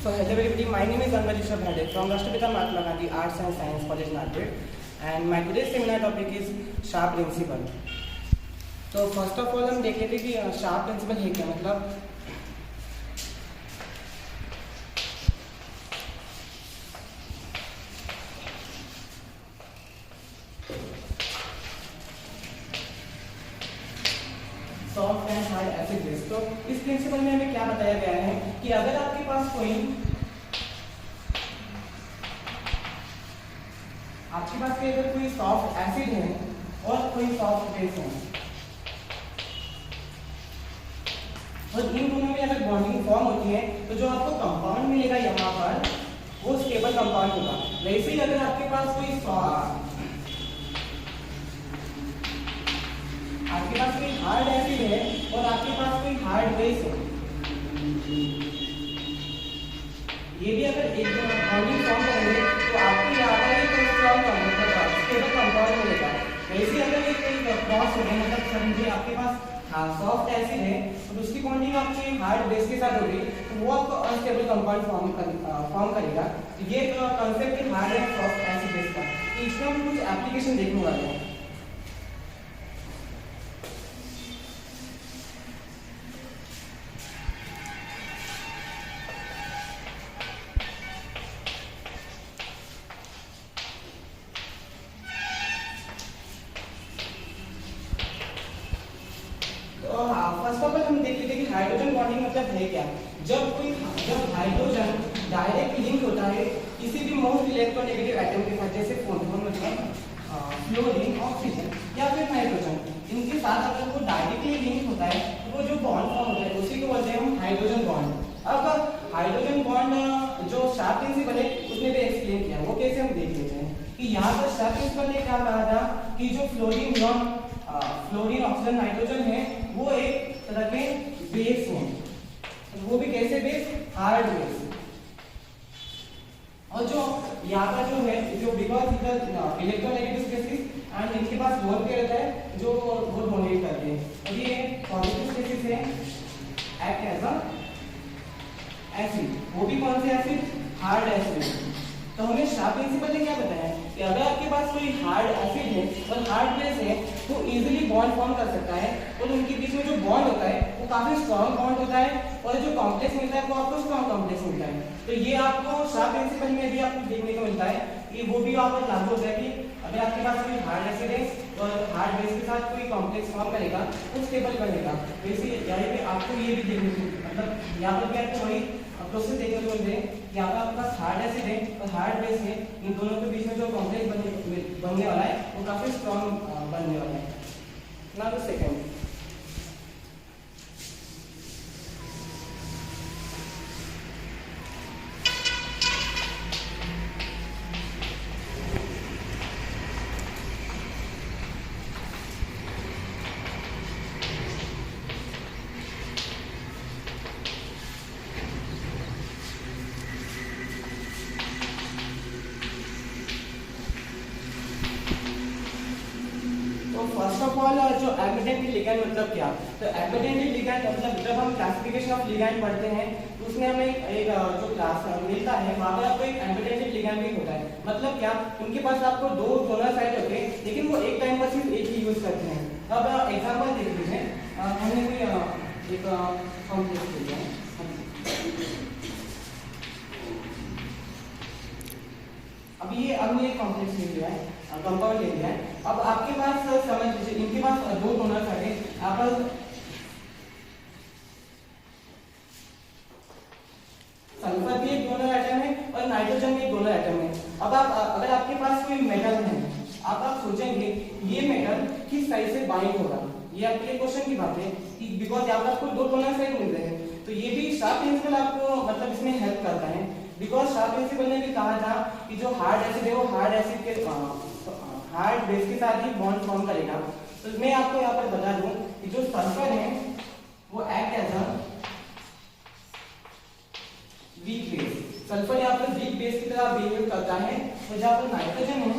So hello everybody, my name is Anvarisha Bhade from Rashtrapita Mahatma Gandhi Arts and Science College, Nagpur, and my today's seminar topic is sharp principle. तो first of all हम देख लेते कि sharp principle है क्या। मतलब soft and hard acid base. तो इस प्रिंसिपल में हमें क्या बताया गया है कि अगर आपके पास अगर कोई सॉफ्ट एसिड है और कोई सॉफ्ट बेस है और इन दोनों में अगर बॉन्डिंग फॉर्म होती है तो जो आपको कंपाउंड मिलेगा यहाँ पर वो स्टेबल कंपाउंड होगा। वैसे ही अगर आपके पास कोई हार्ड एसिड है और आपके पास कोई हार्ड बेस है, ये भी अगर एक बॉन्डिंग फॉर्म करेंगे तो आपको यहाँ पर एक स्टेबल कंपाउंड मिलेगा। वैसे अगर ये कोई क्रॉस हो गया, मतलब समझिए आपके पास सॉफ्ट एसिड है और उसकी बॉन्डिंग आपके हार्ड बेस के साथ होगी तो वो आपको अनस्टेबल कंपाउंड फॉर्म करेगा। ये कंसेप्ट है hard and soft acid base का। इसमें हम कुछ एप्लीकेशन देखने वाले हैं। फर्स्ट ऑफ ऑल हम देख लेते हैं कि हाइड्रोजन बॉन्डिंग मतलब है क्या। जब हाइड्रोजन डायरेक्ट लिंक होता है किसी भी मोस्ट इलेक्ट्रोनेगेटिव एटम के साथ, जैसे प्रोटॉन मतलब फ्लोरीन, ऑक्सीजन या फिर नाइट्रोजन, इनके साथ अगर वो डायरेक्टली लिंक होता है तो वो जो बॉन्ड फॉर्म होता है उसी को बोलते हैं हम हाइड्रोजन बॉन्ड। अब हाइड्रोजन बॉन्ड जो शार्प प्रिंसिपल है उसने भी एक्सप्लेन किया, वो कैसे हम देख लेते हैं कि यहाँ पर शार्प प्रिंसिपल ने क्या कहा था कि जो फ्लोरीन ऑक्सीजन नाइट्रोजन है वो एक तरह के बेस हैं, वो भी कैसे बेस, हार्ड बेस। और जो यहाँ का जो है जो बिकॉज इलेक्ट्रोनेगेटिव स्पेसिस एंड इनके पास बोल के रहता है जो वो डोनेट करते हैं, और ये पॉजिटिव स्पेसिस है एक्ट एज अ एसिड, वो भी कौन से एसिड, हार्ड एसिड। तो हमें शार्प प्रिंसिपल ने क्या बताया कि अगर आपके पास कोई हार्ड एसिड है और हार्ड बेस है तो इजीली बॉन्ड फॉर्म कर सकता है और उनके बीच में जो बॉन्ड होता है वो काफी स्ट्रॉन्ग बॉन्ड होता है और जो कॉम्प्लेक्स मिलता है वो आपको स्ट्रॉन्ग कॉम्प्लेक्स मिलता है। तो ये आपको शार्प प्रिंसिपल में भी आपको देखने को मिलता है कि वो भी वहाँ पर लागू होता है कि अगर आपके पास कोई हार्ड एसिड है और हार्ड बेस के साथ कोई कॉम्प्लेक्स फॉर्म करेगा तो स्टेबल बनेगा। वैसे यहाँ पे आपको ये भी देखने को मतलब यहाँ पर भी आपको वही प्रोसेस देखने को मिलते हैं। यहाँ पर आपके पास हार्ड एसिड है और हार्ड बेस है, इन दोनों के बीच में जो कॉम्प्लेक्स बनने वाला है वो काफी स्ट्रॉन्ग बनने वाला है। Now the second, first of all जो एम्बिडेंट लिगैंड मतलब क्या। तो एम्बिडेंट लिगैंड मतलब जब हम क्लासिफिकेशन ऑफ लिगैंड पढ़ते हैं तो उसमें हमें एक जो क्लास मिलता है वहाँ पर आपको एक एम्बिडेंट लिगैंड भी होता है। मतलब क्या, उनके पास आपको दो डोनर साइट होते हैं लेकिन वो एक टाइम पर सिर्फ एक ही यूज करते हैं। अब एग्जाम्पल देख लीजिए, हमने कोई एक कॉम्प्लेक्स लिया है, अभी हमने एक कॉम्प्लेक्स ले लिया है, कंपाउंड ले लिया है। अब आपके पास समझ लीजिए इनके पास दो डोनर साइड है, यहाँ पर सल्फर भी एक डोनर एटम है और नाइट्रोजन भी एक डोनर एटम है। अब अगर आपके पास कोई मेटल है, आप सोचेंगे ये मेटल किस साइड से बाइंड होगा, ये आपके क्वेश्चन की बात है कि बिकॉज यहाँ पर आपको दो डोनर साइड मिल रहे हैं। तो ये भी शार्प प्रिंसिपल आपको मतलब इसमें हेल्प करता है, बिकॉज शार्प प्रिंसिपल ने भी कहा था कि जो हार्ड एसिड है वो हार्ड एसिड के हार्ड बेस के साथ ही बॉन्ड फॉर्म करेगा। तो मैं आपको यहाँ पर बता दूं कि जो सल्फर है वो act as a weak base, sulphur यहाँ पर वीक बेस की तरह बिहेव करता है, और जहाँ पर नाइट्रोजन है